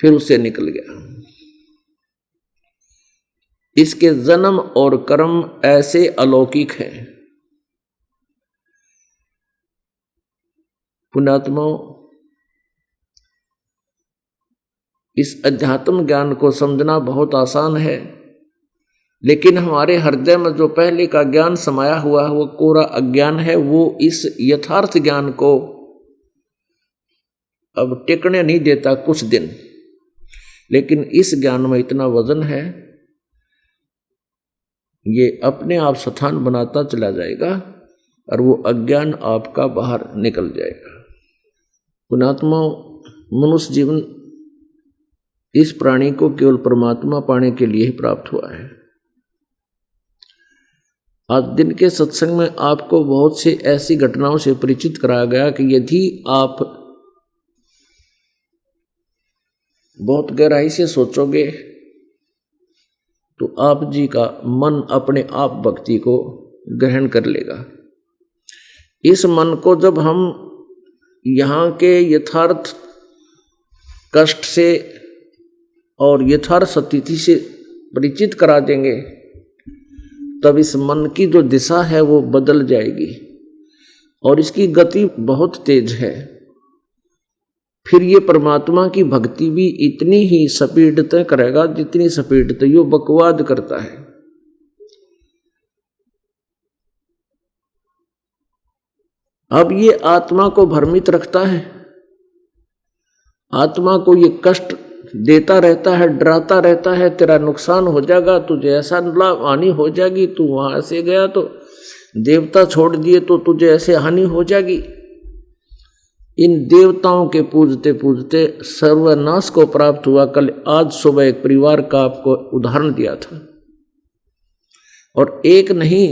फिर उससे निकल गया। इसके जन्म और कर्म ऐसे अलौकिक हैं। पुण्यात्माओं, इस अध्यात्म ज्ञान को समझना बहुत आसान है, लेकिन हमारे हृदय में जो पहले का ज्ञान समाया हुआ है वो कोरा अज्ञान है। वो इस यथार्थ ज्ञान को अब टिकने नहीं देता कुछ दिन, लेकिन इस ज्ञान में इतना वजन है, ये अपने आप स्थान बनाता चला जाएगा और वो अज्ञान आपका बाहर निकल जाएगा। पुण्यात्माओं, मनुष्य जीवन इस प्राणी को केवल परमात्मा पाने के लिए ही प्राप्त हुआ है। आज दिन के सत्संग में आपको बहुत से ऐसी घटनाओं से परिचित कराया गया कि यदि आप बहुत गहराई से सोचोगे तो आप जी का मन अपने आप भक्ति को ग्रहण कर लेगा। इस मन को जब हम यहाँ के यथार्थ कष्ट से और यथार्थ स्थिति से परिचित करा देंगे, तब इस मन की जो दिशा है वो बदल जाएगी और इसकी गति बहुत तेज है। फिर ये परमात्मा की भक्ति भी इतनी ही स्पीड तय करेगा जितनी स्पीड तय यो बकवाद करता है। अब ये आत्मा को भ्रमित रखता है, आत्मा को ये कष्ट देता रहता है, डराता रहता है, तेरा नुकसान हो जाएगा, तुझे ऐसा हानि हो जाएगी, तू वहां से गया तो देवता छोड़ दिए तो तुझे ऐसे हानि हो जाएगी। इन देवताओं के पूजते पूजते सर्वनाश को प्राप्त हुआ। कल आज सुबह एक परिवार का आपको उदाहरण दिया था, और एक नहीं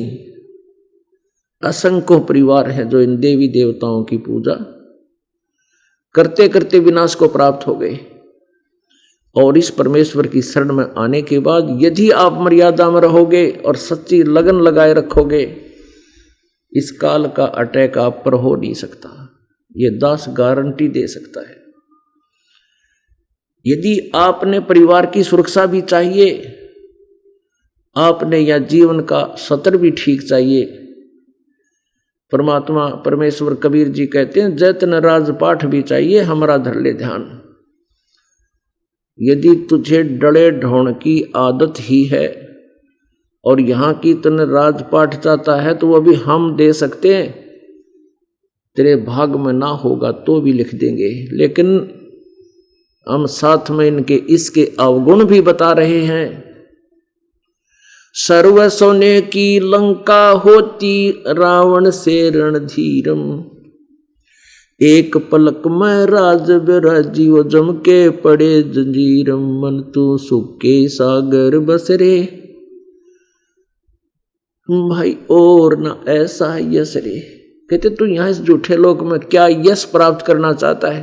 असंख्य परिवार है जो इन देवी देवताओं की पूजा करते करते विनाश को प्राप्त हो गए। और इस परमेश्वर की शरण में आने के बाद यदि आप मर्यादा में रहोगे और सच्ची लगन लगाए रखोगे, इस काल का अटैक आप पर हो नहीं सकता। ये दास गारंटी दे सकता है। यदि आपने परिवार की सुरक्षा भी चाहिए, आपने या जीवन का सतर भी ठीक चाहिए, परमात्मा परमेश्वर कबीर जी कहते हैं जैतन राजपाठ भी चाहिए, हमारा धर ले ध्यान। यदि तुझे डड़े ढोण की आदत ही है और यहाँ की तूने राजपाठ चाहता है तो वो भी हम दे सकते हैं, तेरे भाग में ना होगा तो भी लिख देंगे। लेकिन हम साथ में इनके इसके अवगुण भी बता रहे हैं। सर्व सोने की लंका होती रावण से रणधीरम, एक पलक में राज विराजीव जम के पड़े जंजीरम, मन तू सुख के सागर बसरे। भाई और ना ऐसा यश रे। कहते तू यहां इस झूठे लोक में क्या यश प्राप्त करना चाहता है?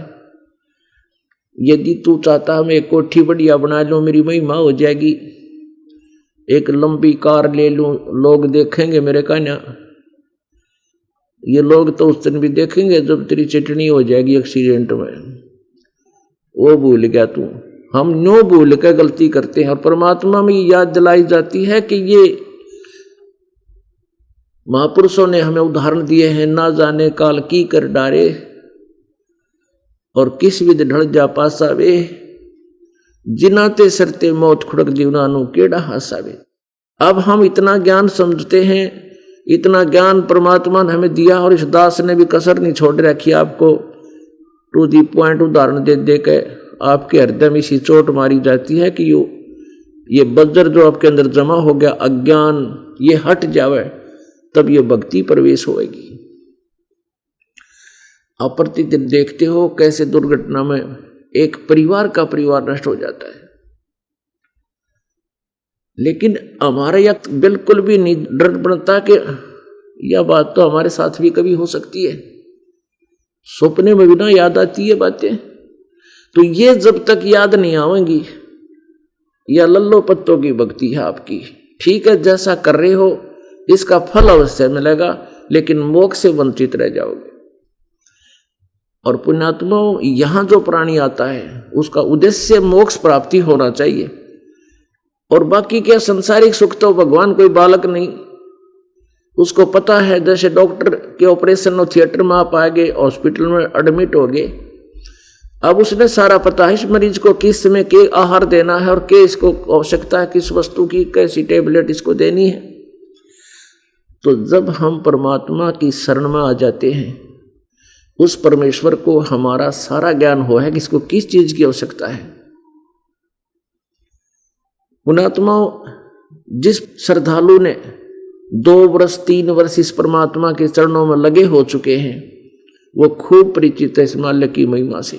यदि तू चाहता मैं एक कोठी बढ़िया बना लूं, मेरी महिमा हो जाएगी, एक लंबी कार ले लूं, लोग देखेंगे मेरे कहना, ये लोग तो उस दिन भी देखेंगे जब तेरी चटनी हो जाएगी एक्सीडेंट में। वो भूल गया तू। हम न्यों भूल के गलती करते हैं और परमात्मा में याद दिलाई जाती है कि ये महापुरुषों ने हमें उदाहरण दिए हैं, ना जाने काल की कर डारे और किस विध ढल जा पासावे, जिनाते सरते मौत खुड़क जीवनानु केड़ा हासावे। अब हम इतना ज्ञान समझते हैं, इतना ज्ञान परमात्मा ने हमें दिया और इस दास ने भी कसर नहीं छोड़ रखी आपको टू दी पॉइंट उदाहरण दे दे के आपके हृदय में इसी चोट मारी जाती है कि ये बज्र जो आपके अंदर जमा हो गया, अज्ञान ये हट जावे तब ये भक्ति प्रवेश होएगी। आप प्रतिदिन देखते हो कैसे दुर्घटना में एक परिवार का परिवार नष्ट हो जाता है, लेकिन हमारे यहाँ बिल्कुल भी नहीं डर बनता कि यह बात तो हमारे साथ भी कभी हो सकती है। सपने में भी ना याद आती है बातें। तो ये जब तक याद नहीं आवेंगी, या लल्लो पत्तों की भक्ति है आपकी, ठीक है, जैसा कर रहे हो इसका फल अवश्य मिलेगा, लेकिन मोक्ष से वंचित रह जाओगे। और पुण्यात्माओं, यहां जो प्राणी आता है उसका उद्देश्य मोक्ष प्राप्ति होना चाहिए, और बाकी क्या संसारिक सुख तो भगवान कोई बालक नहीं, उसको पता है। जैसे डॉक्टर के ऑपरेशन और थिएटर में आप आ गए, हॉस्पिटल में एडमिट हो गए, अब उसने सारा पता है इस मरीज को किस समय के आहार देना है और के इसको आवश्यकता है, किस वस्तु की कैसी टेबलेट इसको देनी है। तो जब हम परमात्मा की शरण में आ जाते हैं, उस परमेश्वर को हमारा सारा ज्ञान हो है कि इसको किस चीज की आवश्यकता है। पुण्यात्माओं, जिस श्रद्धालु ने 2 वर्ष 3 वर्ष इस परमात्मा के चरणों में लगे हो चुके हैं, वो खूब परिचित है इस माल्य की महिमा से।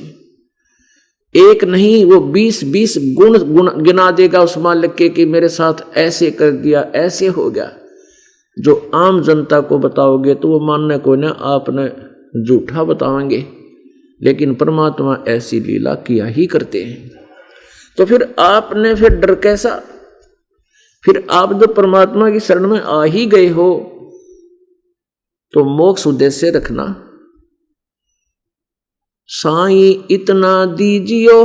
एक नहीं, वो 20-20 गुण गिना देगा उस मालिक के कि मेरे साथ ऐसे कर दिया, ऐसे हो गया। जो आम जनता को बताओगे तो वो मानने को ना आपने झूठा बताएंगे, लेकिन परमात्मा ऐसी लीला किया ही करते हैं। तो फिर आपने फिर डर कैसा? फिर आप जब परमात्मा की शरण में आ ही गए हो तो मोक्ष उद्देश्य रखना। साईं इतना दीजियो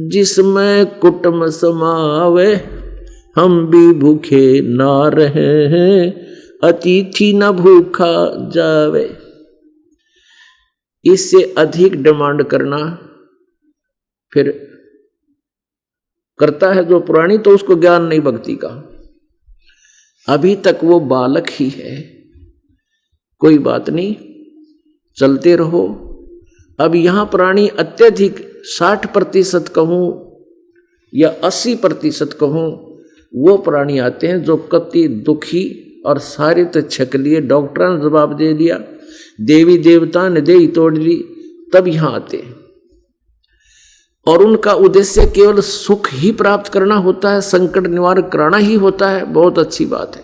जिसमें कुटुंब समावे, हम भी भूखे ना रहे हैं, अतिथि न भूखा जावे। इससे अधिक डिमांड करना फिर करता है जो पुरानी, तो उसको ज्ञान नहीं भक्ति का। अभी तक वो बालक ही है, कोई बात नहीं, चलते रहो। अब यहां प्राणी अत्यधिक 60% कहूं या 80% कहूं, वो प्राणी आते हैं जो कति दुखी और सारे तो छक लिए, डॉक्टर ने जवाब दे दिया, देवी देवता ने दे तोड़ ली, तब यहां आते हैं। और उनका उद्देश्य केवल सुख ही प्राप्त करना होता है, संकट निवारण कराना ही होता है। बहुत अच्छी बात है।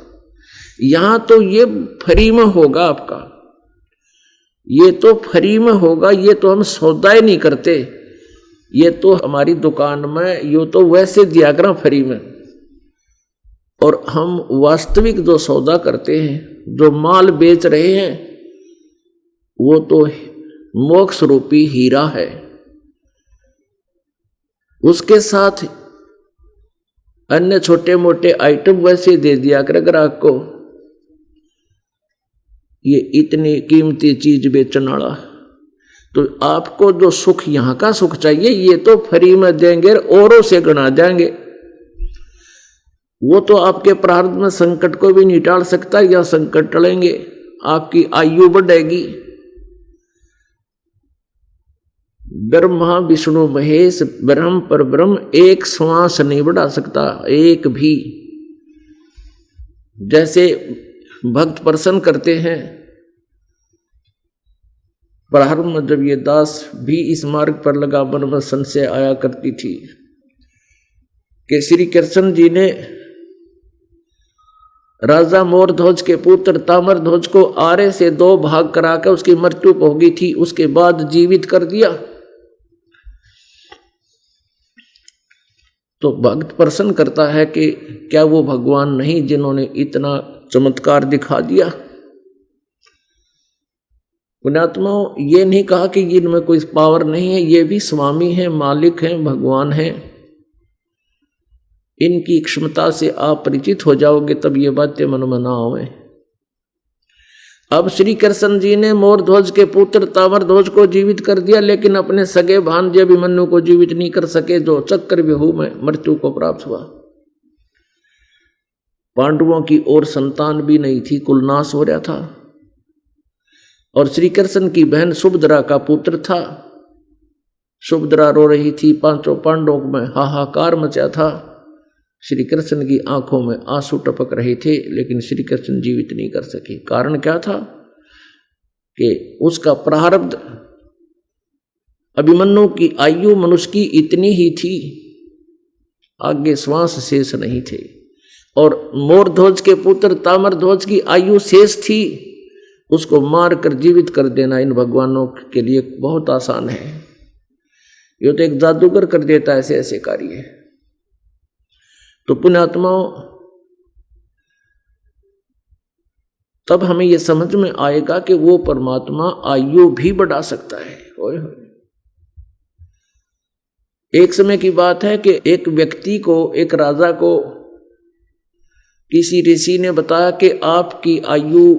यहां तो ये फ्री में होगा आपका, ये तो फ्री में होगा, ये तो हम सौदा ही नहीं करते, ये तो हमारी दुकान में ये तो वैसे दिया करा फ्री में। और हम वास्तविक जो सौदा करते हैं, जो माल बेच रहे हैं, वो तो मोक्ष रूपी हीरा है। उसके साथ अन्य छोटे मोटे आइटम वैसे दे दिया कर ग्राहक को, ये इतनी कीमती चीज बेचने वाला। तो आपको जो सुख यहां का सुख चाहिए, ये तो फ्री में देंगे, औरों से गणा देंगे। वो तो आपके प्रारब्ध में संकट को भी नहीं टाल सकता, या संकट टलेंगे, आपकी आयु बढ़ेगी। ब्रह्मा विष्णु महेश ब्रह्म पर ब्रह्म एक श्वास नहीं बढ़ा सकता, एक भी। जैसे भक्त प्रसन्न करते हैं, प्रारंभ में जब ये दास भी इस मार्ग पर लगा, मन में संशय आया करती थी कि श्री कृष्ण जी ने राजा मोरध्वज के पुत्र ताम्रध्वज को आरे से 2 भाग कराकर उसकी मृत्यु हो गई थी, उसके बाद जीवित कर दिया। तो भक्त प्रसन्न करता है कि क्या वो भगवान नहीं जिन्होंने इतना चमत्कार दिखा दिया। पुण्यात्माओं, ये नहीं कहा कि इनमें कोई पावर नहीं है, ये भी स्वामी हैं, मालिक हैं, भगवान हैं। इनकी क्षमता से आप परिचित हो जाओगे, तब ये बातें मन में ना आवे। अब श्री कृष्ण जी ने मोरध्वज के पुत्र ताम्रध्वज को जीवित कर दिया, लेकिन अपने सगे भांजे अभिमन्यु को जीवित नहीं कर सके, जो चक्रव्यूह में मृत्यु को प्राप्त हुआ। पांडवों की और संतान भी नहीं थी, कुल नाश हो रहा था। और श्री कृष्ण की बहन सुभद्रा का पुत्र था। सुभद्रा रो रही थी, 5 पांडवों में हाहाकार मचा था। श्री कृष्ण की आंखों में आंसू टपक रहे थे, लेकिन श्री कृष्ण जीवित नहीं कर सके। कारण क्या था कि उसका प्रारब्ध, अभिमन्यु की आयु मनुष्य की इतनी ही थी, आगे श्वास शेष नहीं थे। और मोरध्वज के पुत्र ताम्रध्वज की आयु शेष थी, उसको मार कर जीवित कर देना इन भगवानों के लिए बहुत आसान है। ये तो एक जादूगर कर देता है ऐसे ऐसे कार्य। तो पुण्यात्माओं, तब हमें यह समझ में आएगा कि वो परमात्मा आयु भी बढ़ा सकता है। एक समय की बात है कि एक व्यक्ति को, एक राजा को किसी ऋषि ने बताया कि आपकी आयु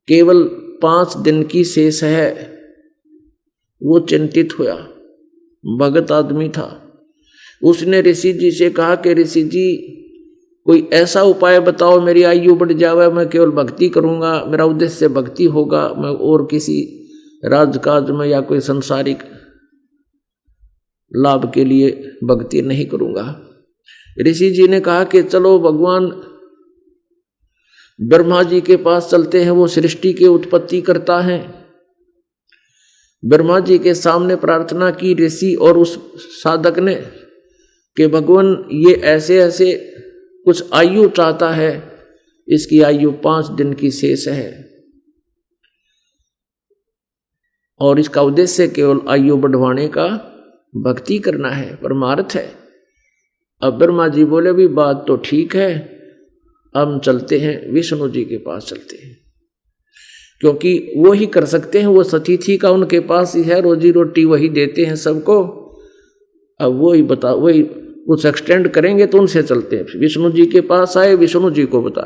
केवल 5 दिन की शेष है। वो चिंतित हुआ, भगत आदमी था। उसने ऋषि जी से कहा कि ऋषि जी, कोई ऐसा उपाय बताओ मेरी आयु बढ़ जावे, मैं केवल भक्ति करूंगा, मेरा उद्देश्य भक्ति होगा, मैं और किसी राजकाज में या कोई संसारिक लाभ के लिए भक्ति नहीं करूंगा। ऋषि जी ने कहा कि चलो भगवान ब्रह्मा जी के पास चलते हैं, वो सृष्टि की उत्पत्ति करता है। ब्रह्मा जी के सामने प्रार्थना की ऋषि और उस साधक ने कि भगवान ये ऐसे ऐसे कुछ आयु चाहता है, इसकी आयु 5 दिन की शेष है और इसका उद्देश्य केवल आयु बढ़वाने का भक्ति करना है, परमार्थ है। अब ब्रह्मा जी बोले भी बात तो ठीक है, हम चलते हैं विष्णु जी के पास चलते हैं, क्योंकि वो ही कर सकते हैं, वो सतिथि का उनके पास ही है, रोजी रोटी वही देते हैं सबको। अब वही बता, वही कुछ एक्सटेंड करेंगे तो उनसे चलते हैं। विष्णु जी के पास आए, विष्णु जी को बता।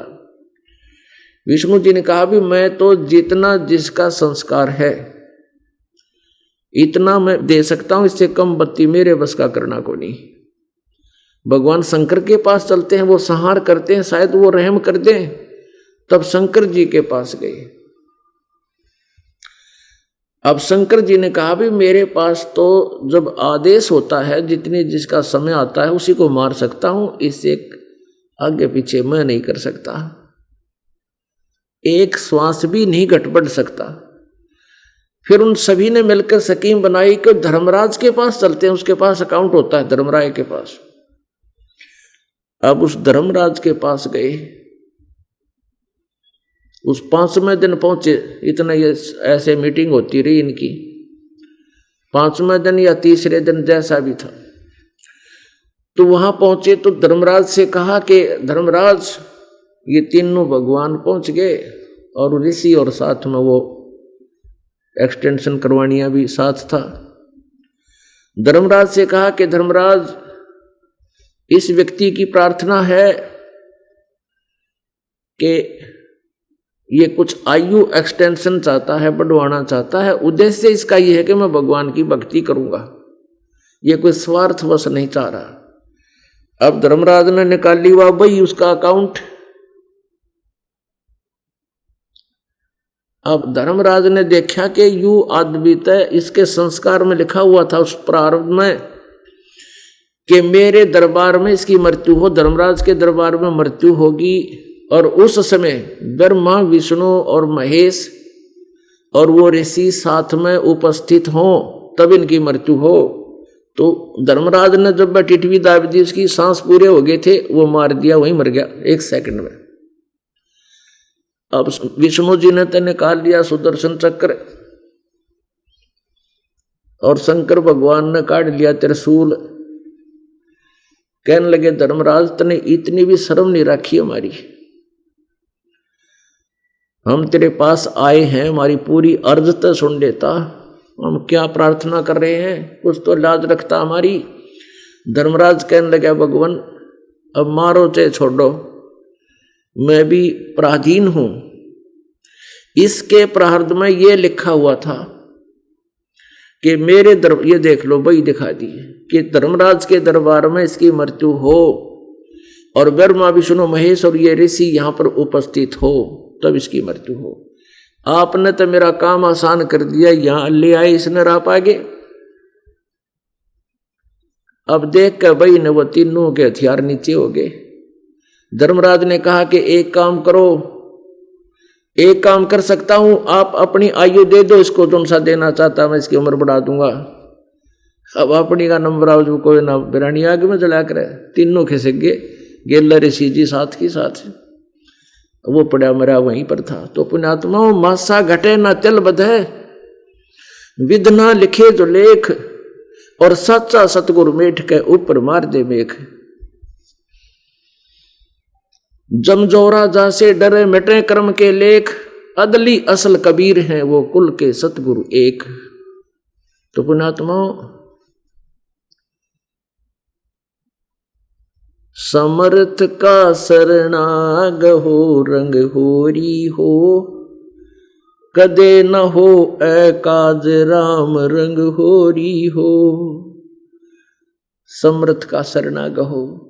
विष्णु जी ने कहा भी मैं तो जितना जिसका संस्कार है इतना मैं दे सकता हूं, इससे कम बत्ती मेरे बस का करना को नहीं। भगवान शंकर के पास चलते हैं, वो संहार करते हैं, शायद वो रहम कर दें। तब शंकर जी के पास गए। अब शंकर जी ने कहा भी मेरे पास तो जब आदेश होता है, जितने जिसका समय आता है उसी को मार सकता हूं, इससे आगे पीछे मैं नहीं कर सकता, एक श्वास भी नहीं घट बढ़ सकता। फिर उन सभी ने मिलकर स्कीम बनाई कि धर्मराज के पास चलते हैं, उसके पास अकाउंट होता है, धर्मराय के पास। अब उस धर्मराज के पास गए, उस 5वें दिन पहुंचे। इतना ये ऐसे मीटिंग होती रही इनकी, 5वें दिन या तीसरे दिन जैसा भी था। तो वहां पहुंचे तो धर्मराज से कहा कि धर्मराज ये तीनों भगवान पहुंच गए और ऋषि और साथ में वो एक्सटेंशन करवानिया भी साथ था। धर्मराज से कहा कि धर्मराज इस व्यक्ति की प्रार्थना है कि ये कुछ आयु एक्सटेंशन चाहता है, बढ़वाना चाहता है। उद्देश्य इसका यह है कि मैं भगवान की भक्ति करूंगा, ये कोई स्वार्थवश नहीं चाह रहा। अब धर्मराज ने निकाल ली वह भाई उसका अकाउंट। अब धर्मराज ने देखा कि यू अद्वित इसके संस्कार में लिखा हुआ था उस प्रारंभ में कि मेरे दरबार में इसकी मृत्यु हो, धर्मराज के दरबार में मृत्यु होगी और उस समय ब्रह्मा विष्णु और महेश और वो ऋषि साथ में उपस्थित हों तब इनकी मृत्यु हो। तो धर्मराज ने जब टिटवी दाब दी, उसकी सांस पूरे हो गए थे, वो मार दिया, वहीं मर गया 1 सेकंड में। अब विष्णु जी ने तो निकाल लिया सुदर्शन चक्र और शंकर भगवान ने काट लिया त्रिशूल। कहने लगे धर्मराज तने इतनी भी शर्म नहीं रखी हमारी, हम तेरे पास आए हैं, हमारी पूरी अर्ज तो सुन लेता, हम क्या प्रार्थना कर रहे हैं, कुछ तो लाज रखता हमारी। धर्मराज कहने लगा भगवान अब मारो चाहे छोड़ो, मैं भी पराधीन हूं। इसके प्रारब्ध में ये लिखा हुआ था कि मेरे ये देख लो वही दिखा दी कि धर्मराज के दरबार में इसकी मृत्यु हो और ब्रह्मा विष्णु महेश और ये ऋषि यहां पर उपस्थित हो तब इसकी मृत्यु हो। आपने तो मेरा काम आसान कर दिया, यहां ले आए इस नर आप आगे। अब देख कर भाई ने वो तीनों के हथियार नीचे हो गए। धर्मराज ने कहा कि एक काम करो, एक काम कर सकता हूं, आप अपनी आयु दे दो इसको, जो सा देना चाहता मैं इसकी उम्र बढ़ा दूंगा। अब अपनी का नंबर आओ जो कोई ना बिरानी आगे में चला करे। तीनों खिसक गए, गेला ऋषि जी साथ ही साथ, वो पड़ा मरा वहीं पर था। तो पुण्यात्माओं, मासा घटे ना तिल बधे, विधना लिखे जो लेख, और सच्चा सतगुरु मेठ के ऊपर मार दे मेख। जमजोरा जासे डरे मिटे कर्म के लेख, अदली असल कबीर हैं वो कुल के सतगुरु एक। तो पुण्यात्माओं, समर्थ का शरणाग हो, रंग होरी हो, कदे न हो एकाज राम रंग होरी हो। समर्थ का शरणाग हो,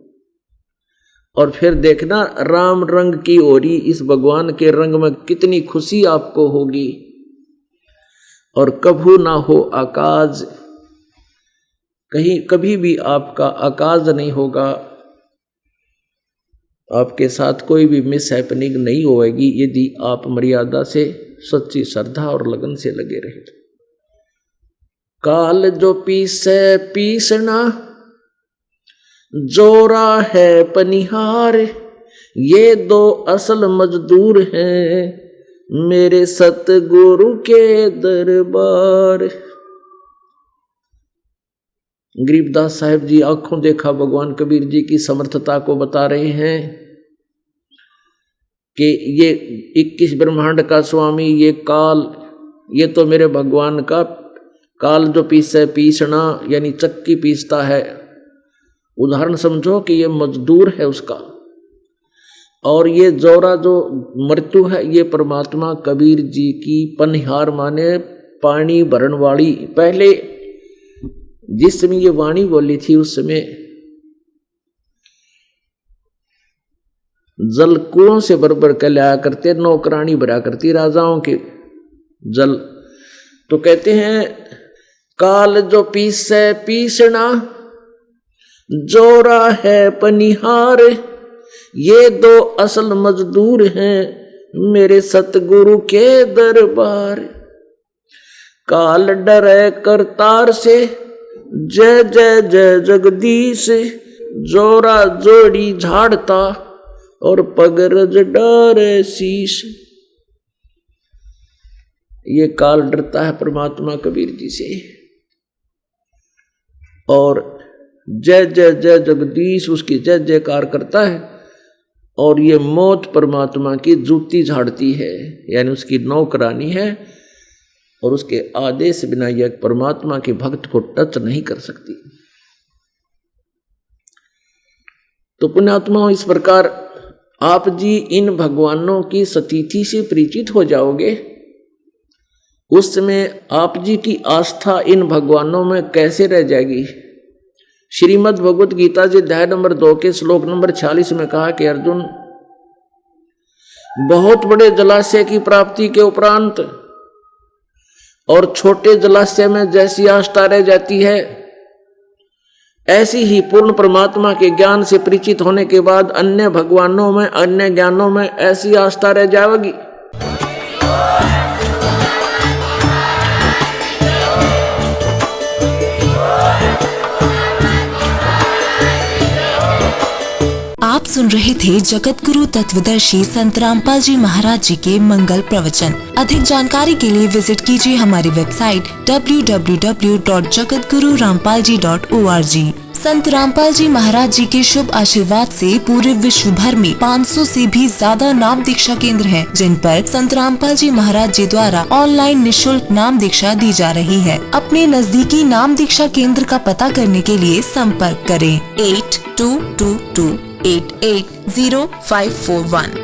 और फिर देखना राम रंग की ओरी, इस भगवान के रंग में कितनी खुशी आपको होगी। और कभू ना हो आकाज, कहीं कभी भी आपका आकाज नहीं होगा, आपके साथ कोई भी मिस हैपनिंग नहीं होगी यदि आप मर्यादा से, सच्ची श्रद्धा और लगन से लगे रहे। काल जो पीसे पीसना, जोरा है पनिहार, ये दो असल मजदूर हैं मेरे सतगुरु के दरबार। गरीबदास साहिब जी आंखों देखा भगवान कबीर जी की समर्थता को बता रहे हैं कि ये 21 ब्रह्मांड का स्वामी, ये काल, ये तो मेरे भगवान का काल जो पीसे पीसना यानी चक्की पीसता है, उदाहरण समझो कि ये मजदूर है उसका। और ये जोरा जो मृत्यु है, ये परमात्मा कबीर जी की पनिहार माने पानी भरण वाली। पहले जिस समय ये वाणी बोली थी उस समय जल कुओं से बरबर कर लाया करते, नौकरानी भरा करती राजाओं के जल। तो कहते हैं काल जो पीसे पीसना, जोरा है पनिहार, ये दो असल मजदूर हैं मेरे सतगुरु के दरबार। काल डरे करतार से, जय जय जय जगदीश, जोरा जोड़ी झाड़ता और पगरज डारे शीश। ये काल डरता है परमात्मा कबीर जी से, और जय जय जय जगदीश उसकी जय जयकार करता है। और ये मौत परमात्मा की जूती झाड़ती है, यानी उसकी नौकरानी है, और उसके आदेश बिना यह परमात्मा के भक्त को टच नहीं कर सकती। तो पुण्यात्माओं, इस प्रकार आप जी इन भगवानों की सतीथि से परिचित हो जाओगे, उस समय आप जी की आस्था इन भगवानों में कैसे रह जाएगी। श्रीमद् भगवत गीता जी अध्याय नंबर 2 के श्लोक नंबर 46 में कहा कि अर्जुन, बहुत बड़े जलाशय की प्राप्ति के उपरांत और छोटे जलाशय में जैसी आस्था रह जाती है, ऐसी ही पूर्ण परमात्मा के ज्ञान से परिचित होने के बाद अन्य भगवानों में, अन्य ज्ञानों में ऐसी आस्था रह जाएगी। आप सुन रहे थे जगत गुरु तत्वदर्शी संत रामपाल जी महाराज जी के मंगल प्रवचन। अधिक जानकारी के लिए विजिट कीजिए हमारी वेबसाइट www.jagatgururampalji.org। संत रामपाल जी महाराज जी के शुभ आशीर्वाद से पूरे विश्व भर में 500 से भी ज्यादा नाम दीक्षा केंद्र हैं, जिन पर संत रामपाल जी महाराज जी द्वारा ऑनलाइन निशुल्क नाम दीक्षा दी जा रही है। अपने नजदीकी नाम दीक्षा केंद्र का पता करने के लिए संपर्क करें 8222880541।